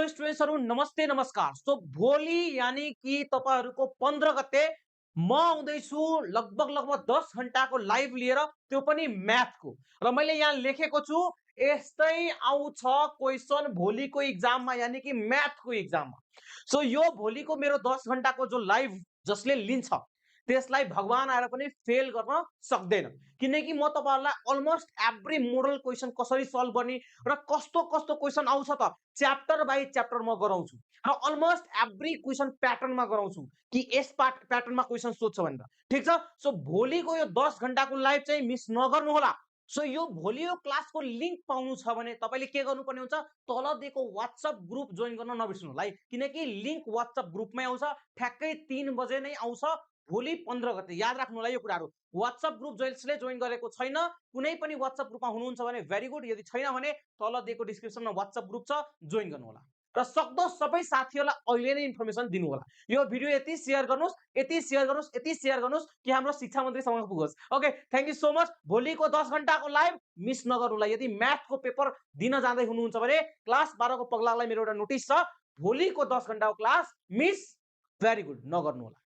Hello स्टुडेन्ट्सहरु नमस्ते नमस्कार। So भोलि यानी कि तपाईहरुको 15 गते म आउँदैछु लगभग 10 घण्टाको लाइभ लिएर, त्यो पनि म्याथको। र मैले यहाँ लेखेको छु यस्तै आउँछ क्वेशन भोलिको एक्जाममा यानी कि म्याथको एक्जाममा। सो यो भोलिको मेरो 10 घण्टाको जो लाइभ जसले लिन्छ त्यसलाई भगवान आएर पनि फेल गर्न सक्दैन, किनकि म तपाईहरुलाई अलमोस्ट एभ्री मोडल क्वेशन कसरी सल्भ गर्ने र कस्तो कस्तो क्वेशन आउँछ त च्याप्टर बाइ च्याप्टर म गराउँछु र अलमोस्ट एभ्री क्वेशन प्याटर्नमा गराउँछु कि यस प्याटर्नमा क्वेशन सोध्छ भनेर। ठीक छ। सो भोलिको यो 10 घण्टाको लाइभ चाहिँ मिस नगर्नु होला। सो यो भोलि यो क्लासको लिंक पाउनु छ भने तपाईले के गर्नुपर्ने हुन्छ, तल दिएको WhatsApp ग्रुप जोइन गर्न नबिर्सनु होला है, किनकि लिंक WhatsApp ग्रुपमै आउँछ। ठ्याक्कै 3 बजे नै आउँछ भोलि 15 गते। याद राख्नु होला यो कुराहरु। WhatsApp ग्रुप जसले जोइन गरेको छैन, कुनै पनि WhatsApp ग्रुपमा हुनुहुन्छ भने भेरी गुड, यदि छैन भने तल दिएको डिस्क्रिप्सनमा WhatsApp ग्रुप छ, जोइन गर्नु होला। र सक्दो सबै साथीहरुलाई अहिले नै इन्फर्मेसन दिनु होला। यो भिडियो यति शेयर गर्नुस्, यति शेयर गर्नुस्, यति शेयर गर्नुस् कि हाम्रो शिक्षा मन्त्रीसँग पुगोस्। Okay, thank you so much. भोलिको 10 घण्टाको लाइभ मिस नगर्नु होला। यदि म्याथको पेपर दिन जाँदै हुनुहुन्छ भने क्लास 12 को पगलालाई मेरो एउटा नोटिस छ, भोलिको 10 घण्टाको क्लास मिस भेरी गुड नगर्नु होला।